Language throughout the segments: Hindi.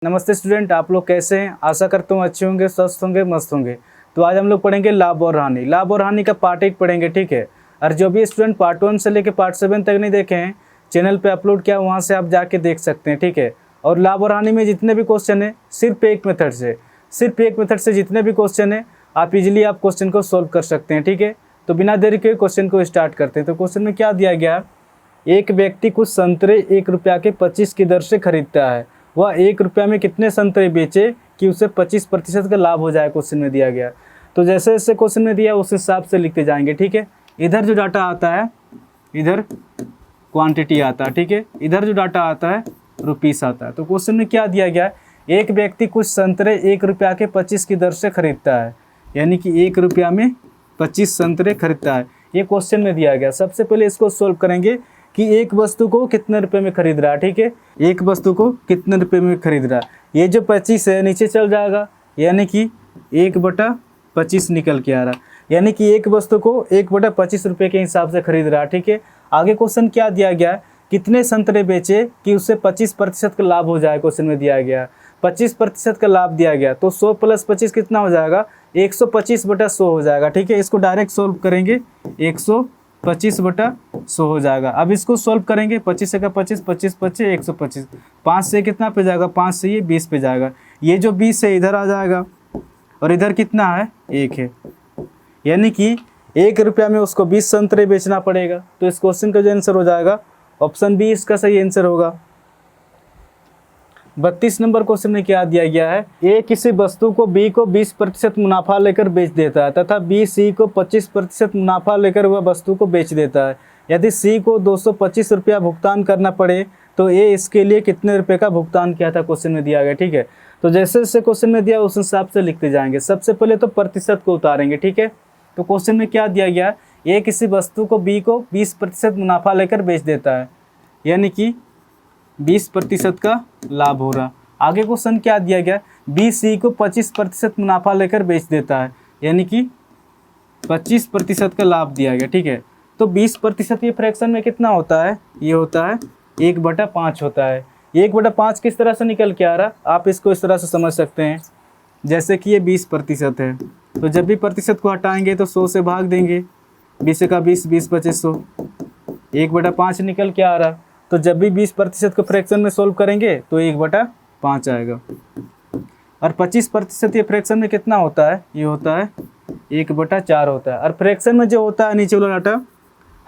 नमस्ते स्टूडेंट, आप लोग कैसे हैं? आशा करता हूँ अच्छे होंगे, स्वस्थ होंगे, मस्त होंगे। तो आज हम लोग पढ़ेंगे लाभ और हानि। लाभ और हानि का पार्ट 1 पढ़ेंगे, ठीक है। और जो भी स्टूडेंट पार्ट 1 से लेकर पार्ट 7 तक नहीं देखे हैं, चैनल पे अपलोड किया, वहाँ से आप जाके देख सकते हैं, ठीक है। और लाभ और हानि में जितने भी क्वेश्चन है सिर्फ एक मेथड से जितने भी क्वेश्चन है आप इजिली आप क्वेश्चन को सोल्व कर सकते हैं, ठीक है। तो बिना देरी के क्वेश्चन को स्टार्ट करते हैं। तो क्वेश्चन में क्या दिया गया? एक व्यक्ति कुछ संतरे 1 रुपया के 25 की दर से खरीदता है। वह 1 रुपया में कितने संतरे बेचे कि उसे 25% का लाभ हो जाए, क्वेश्चन में दिया गया। तो जैसे जैसे क्वेश्चन में दिया उस हिसाब से लिखते जाएंगे, ठीक है। इधर जो डाटा आता है, इधर क्वांटिटी आता है, ठीक है। इधर जो डाटा आता है रुपीस आता है। तो क्वेश्चन में क्या दिया गया? एक व्यक्ति कुछ संतरे 1 रुपया के 25 की दर से खरीदता है, यानी कि 1 रुपया में 25 संतरे खरीदता है। ये क्वेश्चन में दिया गया। सबसे पहले इसको सोल्व करेंगे कि एक वस्तु को कितने रुपए में खरीद रहा है, ठीक है। एक वस्तु को कितने रुपए में खरीद रहा है, ये जो 25 है नीचे चल जाएगा, यानी कि 1/25 निकल के आ रहा है, यानी कि एक वस्तु को 1/25 रुपये के हिसाब से खरीद रहा है, ठीक है। आगे क्वेश्चन क्या दिया गया? कितने संतरे बेचे कि उससे 25% का लाभ हो जाए, क्वेश्चन में दिया गया। 25% का लाभ दिया गया, तो 100 + 25 कितना हो जाएगा? 125/100 हो जाएगा, ठीक है। इसको डायरेक्ट सोल्व करेंगे, 125/100 हो जाएगा। अब इसको सोल्व करेंगे, 25 का 25, 25 25 125, 5 से कितना पे जाएगा? 5 से ये 20 पे जाएगा। ये जो 20 है इधर आ जाएगा, और इधर कितना है? 1 है, यानी कि 1 रुपया में उसको 20 संतरे बेचना पड़ेगा। तो इस क्वेश्चन का जो आंसर हो जाएगा ऑप्शन बी इसका सही आंसर होगा। 32 नंबर क्वेश्चन में क्या दिया गया है? ए किसी वस्तु को बी को 20% मुनाफा लेकर बेच देता है तथा बी सी को 25% मुनाफा लेकर वह वस्तु को बेच देता है। यदि सी को 225 रुपया भुगतान करना पड़े तो ए इसके लिए कितने रुपए का भुगतान किया था, क्वेश्चन में दिया गया, ठीक है। तो जैसे जैसे क्वेश्चन में दिया उस हिसाब से लिखते जाएंगे। सबसे पहले तो प्रतिशत को उतारेंगे, ठीक है। तो क्वेश्चन में क्या दिया गया? ए किसी वस्तु को बी को 20% मुनाफा लेकर बेच देता है, यानी कि 20% का लाभ हो रहा। आगे क्वेश्चन क्या दिया गया? बी सी को 25% मुनाफा लेकर बेच देता है, यानी कि 25% का लाभ दिया गया, ठीक है। तो 20% ये फ्रैक्शन में कितना होता है? ये होता है 1/5 होता है। 1/5 किस तरह से निकल के आ रहा? आप इसको इस तरह से समझ सकते हैं, जैसे कि ये 20% है, तो जब भी प्रतिशत को हटाएंगे तो 100 से भाग देंगे। 20 का 20, 20 25 100, 1/5 निकल के आ रहा। तो जब भी 20% को फ्रैक्शन में सोल्व करेंगे तो 1/5 आएगा। और 25% ये फ्रैक्शन में कितना होता है? ये होता है 1/4 होता है। और फ्रैक्शन में जो होता है नीचे वाला डाटा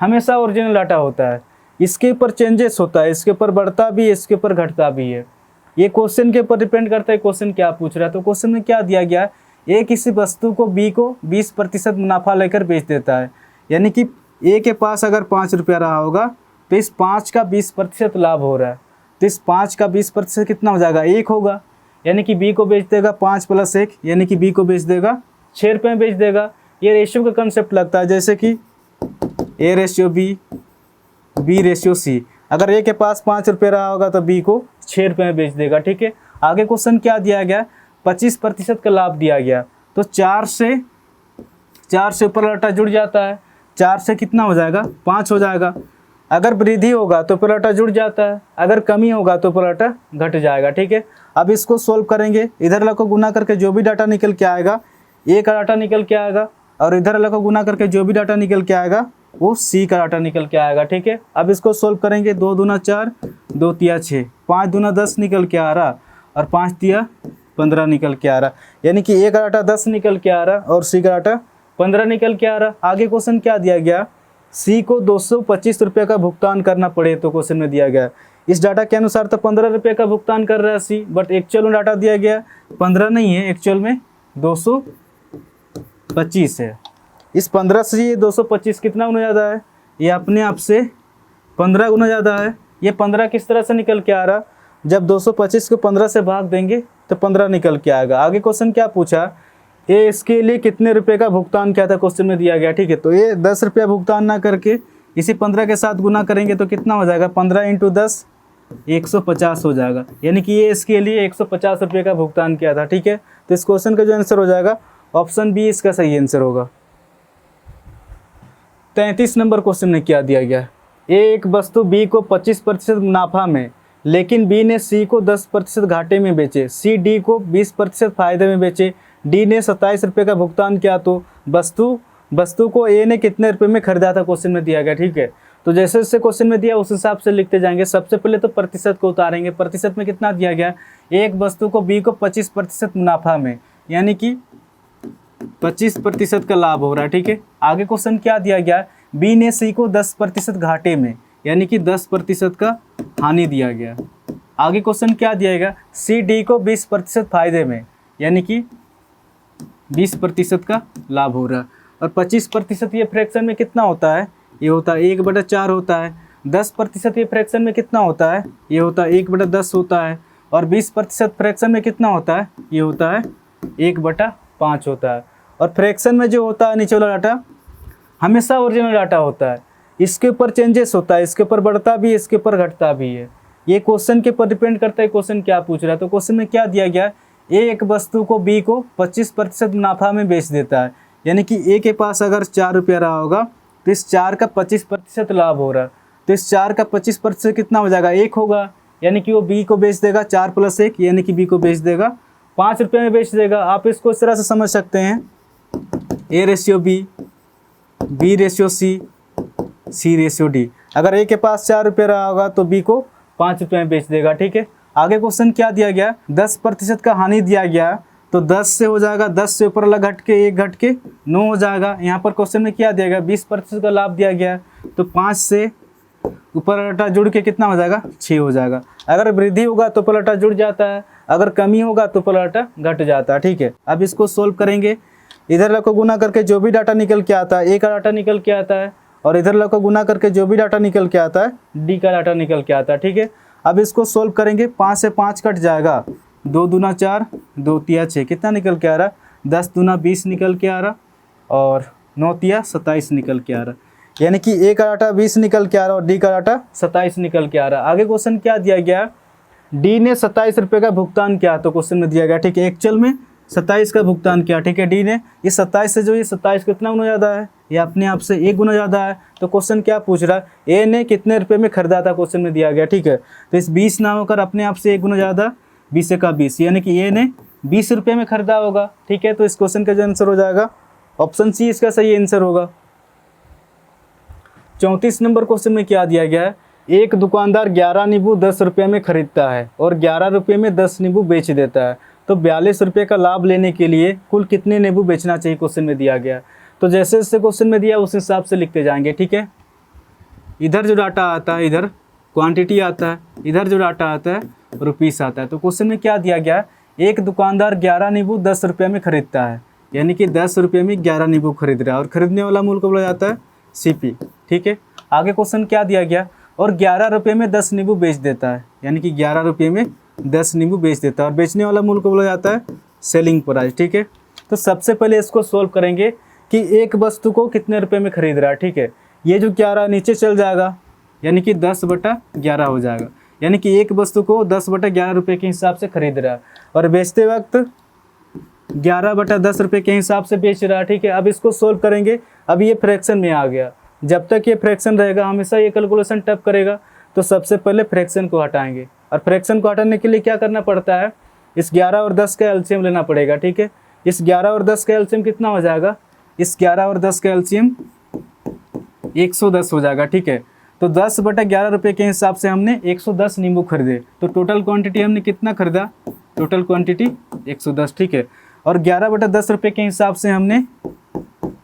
हमेशा ओरिजिनल डाटा होता है, इसके ऊपर चेंजेस होता है, इसके ऊपर बढ़ता भी है, इसके ऊपर घटता भी है। ये क्वेश्चन के ऊपर डिपेंड करता है क्वेश्चन क्या पूछ रहा है। तो क्वेश्चन में क्या दिया गया? ए किसी वस्तु को बी को 20% मुनाफा लेकर बेच देता है, यानी कि ए के पास अगर 5 रुपया रहा होगा तो इस 5 का 20% लाभ हो रहा है। तो इस 5 का 20% कितना हो जाएगा? 1 होगा, यानी कि बी को बेच देगा 5 + 1, यानी कि बी को बेच देगा 6 रुपये में बेच देगा। ये रेशियो का कंसेप्ट लगता है, जैसे कि A/B, B/C। अगर ए के पास 5 रुपये रहा होगा तो बी को 6 रुपये में बेच देगा, ठीक है। आगे क्वेश्चन क्या दिया गया? 25% का लाभ दिया गया। तो 4 से ऊपर डाटा जुड़ जाता है, 4 से कितना हो जाएगा? 5 हो जाएगा। अगर वृद्धि होगा तो ऊपर डाटा जुड़ जाता है, अगर कमी होगा तो ऊपर डाटा घट जाएगा, ठीक है। अब इसको सोल्व करेंगे, इधर वाला को गुना करके जो भी डाटा निकल के आएगा ए का डाटा निकल के आएगा, और इधर वाला को गुना करके जो भी डाटा निकल के आएगा वो सी का डाटा निकल के आएगा, ठीक है। अब इसको सोल्व करेंगे, 2 दूना 4, 2 तिया 6, 5 दूना 10 निकल के आ रहा, और 5 तिया 15 निकल के आ रहा, यानी कि ए का डाटा 10 निकल के आ रहा और सी का डाटा 15 निकल के आ रहा। आगे क्वेश्चन क्या दिया गया? सी को 225 रुपये का भुगतान करना पड़े, तो क्वेश्चन में दिया गया इस डाटा के अनुसार तो 15 रुपये का भुगतान कर रहा है सी, बट एक्चुअल में डाटा दिया गया 15 नहीं है, एक्चुअल में 225 है। इस 15 से ये 225 कितना गुना ज़्यादा है? ये अपने आप से 15 गुना ज़्यादा है। ये 15 किस तरह से निकल के आ रहा? जब 225 को 15 से भाग देंगे तो 15 निकल के आएगा। आगे क्वेश्चन क्या पूछा? ये इसके लिए कितने रुपए का भुगतान किया था, क्वेश्चन में दिया गया, ठीक है। तो ये 10 रुपया भुगतान ना करके इसी 15 के साथ गुना करेंगे तो कितना हो जाएगा? 15 × 10 150 हो जाएगा, यानी कि ये इसके लिए 150 रुपये का भुगतान किया था, ठीक है। तो इस क्वेश्चन का जो आंसर हो जाएगा ऑप्शन बी इसका सही आंसर होगा। 33 नंबर क्वेश्चन में क्या दिया गया? एक वस्तु बी को 25% मुनाफा में लेकिन बी ने सी को 10% घाटे में बेचे, सी डी को 20% फायदे में बेचे, डी ने 27 रुपये का भुगतान किया, तो वस्तु को ए ने कितने रुपए में खरीदा था क्वेश्चन में दिया गया। ठीक है, तो जैसे जैसे क्वेश्चन में दिया उस हिसाब से लिखते जाएंगे। सबसे पहले तो प्रतिशत को उतारेंगे। प्रतिशत में कितना दिया गया, एक वस्तु को बी को 25% मुनाफा में, यानी कि 25% का लाभ हो रहा है। ठीक है, आगे क्वेश्चन क्या दिया गया, बी ने सी को 10% घाटे में, यानी कि 10% का हानि दिया गया। आगे क्वेश्चन क्या दिया गया, सी डी को 20% फायदे में, यानी कि 20% का लाभ हो रहा है। और 25% ये फ्रैक्शन में कितना होता है, ये होता है 1/4 होता है। 10% ये फ्रैक्शन में कितना होता है, ये होता है 1/10 होता है। और 20% फ्रैक्शन में कितना होता है, ये होता है 1/5 होता है। और फ्रैक्शन में जो होता है नीचे वाला डाटा हमेशा ओरिजिनल डाटा होता है, इसके ऊपर चेंजेस होता है, इसके ऊपर बढ़ता भी है, इसके ऊपर घटता भी है। ये क्वेश्चन के ऊपर डिपेंड करता है क्वेश्चन क्या पूछ रहा है। तो क्वेश्चन में क्या दिया गया, एक वस्तु को बी को 25% मुनाफा में बेच देता है, यानी कि ए के पास अगर 4 रुपया रहा होगा तो इस 4 का 25% लाभ हो रहा है। तो इस 4 का 25% कितना हो जाएगा, 1 होगा, यानी कि वो बी को बेच देगा 4 + 1, यानी कि बी को बेच देगा 5 रुपये में बेच देगा। आप इसको इस तरह से समझ सकते हैं, A/B, B/C, C/D। अगर ए के पास 4 रुपये रहा होगा तो बी को 5 रुपये में बेच देगा। ठीक है, आगे क्वेश्चन क्या दिया गया, 10% का हानि दिया गया, तो 10 से हो जाएगा, 10 से ऊपर वाला घट के 1 घट के 9 हो जाएगा। यहाँ पर क्वेश्चन में क्या दिया गया, 20% का लाभ दिया गया, तो 5 से ऊपर वाला जुड़ के कितना हो जाएगा, 6 हो जाएगा। अगर वृद्धि होगा तो पलटा जुड़ जाता है, अगर कमी होगा तो पलटा घट जाता है। ठीक है, अब इसको सोल्व करेंगे। इधर को गुना करके जो भी डाटा निकल के आता है, ए का डाटा निकल के आता है, और इधर को गुना करके जो भी डाटा निकल के आता है, डी का डाटा निकल के आता है। ठीक है, अब इसको सोल्व करेंगे। 5 से 5 कट जाएगा, 2 दूना 4, 2 तिया 6, कितना निकल के आ रहा, 10 दूना 20 निकल के आ रहा, और 9 तिया 27 निकल के आ रहा, यानी कि ए का डाटा 20 निकल के आ रहा और डी का डाटा 27 निकल के आ रहा। आगे क्वेश्चन क्या दिया गया, डी ने 27 रुपये का भुगतान किया, तो क्वेश्चन में दिया गया। ठीक है, एक्चुअल में 27 का भुगतान किया। ठीक है, डी ने ये 27 से जो ये 27 कितना गुना ज़्यादा है, ये अपने आप से 1 गुना ज़्यादा है। तो क्वेश्चन क्या पूछ रहा है, ए ने कितने रुपए में खरीदा था, क्वेश्चन में दिया गया। ठीक है, तो इस 20 ना होकर अपने आप से 1 गुना ज़्यादा, 20 का 20, यानी कि ए ने 20 रुपये में खरीदा होगा। ठीक है, तो इस क्वेश्चन का जो आंसर हो जाएगा ऑप्शन सी इसका सही आंसर होगा। 34 नंबर क्वेश्चन में क्या दिया गया है, एक दुकानदार 11 नींबू 10 रुपये में खरीदता है और 11 रुपये में 10 नींबू बेच देता है, तो 42 रुपये का लाभ लेने के लिए कुल कितने नींबू बेचना चाहिए, क्वेश्चन में दिया गया। तो जैसे जैसे क्वेश्चन में दिया उस हिसाब से लिखते जाएंगे। ठीक है, इधर जो डाटा आता है, इधर क्वांटिटी आता है, इधर जो डाटा आता है रुपीस आता है। तो क्वेश्चन में क्या दिया गया, एक दुकानदार 11 नींबू 10 रुपये में खरीदता है, यानी कि 10 रुपये में 11 नींबू खरीद रहा है, और खरीदने वाला मूल्य को बोला जाता है CP। ठीक है, आगे क्वेश्चन क्या दिया गया, और 11 रुपये में 10 नींबू बेच देता है, यानी कि 11 रुपये में 10 नींबू बेच देता है, और बेचने वाला मूल्य को बोला जाता है सेलिंग प्राइस। ठीक है, तो सबसे पहले इसको सोल्व करेंगे कि एक वस्तु को कितने रुपए में खरीद रहा है। ठीक है, ये जो 11 नीचे चल जाएगा, यानी कि 10/11 हो जाएगा, यानी कि एक वस्तु को 10/11 रुपये के हिसाब से खरीद रहा है, और बेचते वक्त 11/10 रुपये के हिसाब से बेच रहा है। ठीक है, अब इसको सोल्व करेंगे। अब ये फ्रैक्शन में आ गया, जब तक ये फ्रैक्शन रहेगा हमेशा ये कैलकुलेशन टफ करेगा। तो सबसे पहले फ्रैक्शन को हटाएंगे, और फ्रैक्शन को हटाने के लिए क्या करना पड़ता है, इस 11 और 10 का एलसीएम लेना पड़ेगा। ठीक है, इस 11 और 10 का एलसीएम कितना हो जाएगा, इस 11 और 10 का एलसीएम 110 हो जाएगा। ठीक है, तो 10/11 रुपये के हिसाब से हमने 110 नींबू खरीदे, तो टोटल क्वांटिटी हमने कितना खरीदा, टोटल क्वांटिटी 110। ठीक है, और 11/10 रुपये के हिसाब से हमने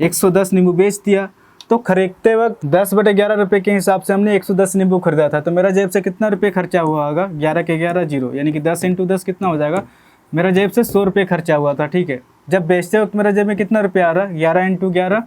110 नींबू बेच दिया। तो खरीदते वक्त 10/11 रुपये के हिसाब से हमने 110 नींबू खरीदा था, तो मेरा जेब से कितना रुपये खर्चा हुआ होगा, 11 के 11 0, यानी कि 10 × 10 कितना हो जाएगा, मेरा जेब से 100 रुपये खर्चा हुआ था। ठीक है, जब बेचते वक्त मेरा जेब में कितना रुपया आ रहा है, 11 × 11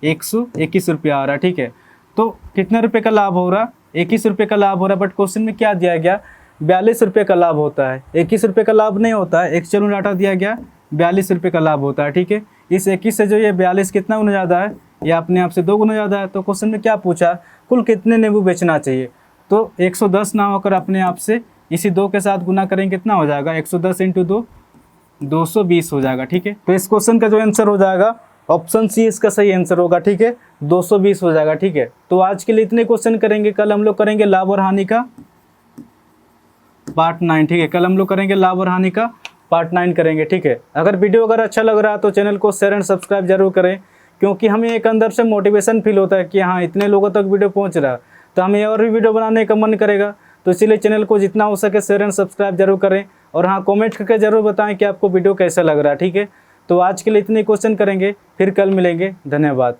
121 रुपया आ रहा है। ठीक है, तो कितने रुपये का लाभ हो रहा, 21 रुपये का लाभ हो रहा है। बट क्वेश्चन में क्या दिया गया, 42 रुपये का लाभ होता है, 21 रुपये का लाभ नहीं होता है। एक्चुअल में डाटा दिया गया 42 रुपये का लाभ होता है। ठीक है, इस 21 से जो ये 42 कितना गुना ज़्यादा है, ये अपने आप से 2 गुना ज़्यादा है। तो क्वेश्चन में क्या पूछा, कुल कितने नींबू बेचना चाहिए, तो 110 ना होकर अपने आप से इसी 2 के साथ गुना करेंगे, कितना हो जाएगा, 110 × 2 220 हो जाएगा। ठीक है, तो इस क्वेश्चन का जो आंसर हो जाएगा ऑप्शन सी इसका सही आंसर होगा। ठीक है, 220 हो जाएगा। ठीक है, तो आज के लिए इतने क्वेश्चन करेंगे, कल हम लोग करेंगे लाभ और हानि का पार्ट 9, ठीक है। कल हम लोग करेंगे लाभ और हानि का पार्ट 9 करेंगे, ठीक है। अगर वीडियो अगर अच्छा लग रहा है तो चैनल को शेयर एंड सब्सक्राइब जरूर करें, क्योंकि हमें एक अंदर से मोटिवेशन फील होता है कि हाँ इतने लोगों तक वीडियो पहुँच रहा है, तो हमें और भी वीडियो बनाने का मन करेगा। तो इसीलिए चैनल को जितना हो सके शेयर एंड सब्सक्राइब जरूर करें, और हाँ कमेंट करके जरूर बताएं कि आपको वीडियो कैसा लग रहा है, ठीक है। तो आज के लिए इतने क्वेश्चन करेंगे, फिर कल मिलेंगे। धन्यवाद।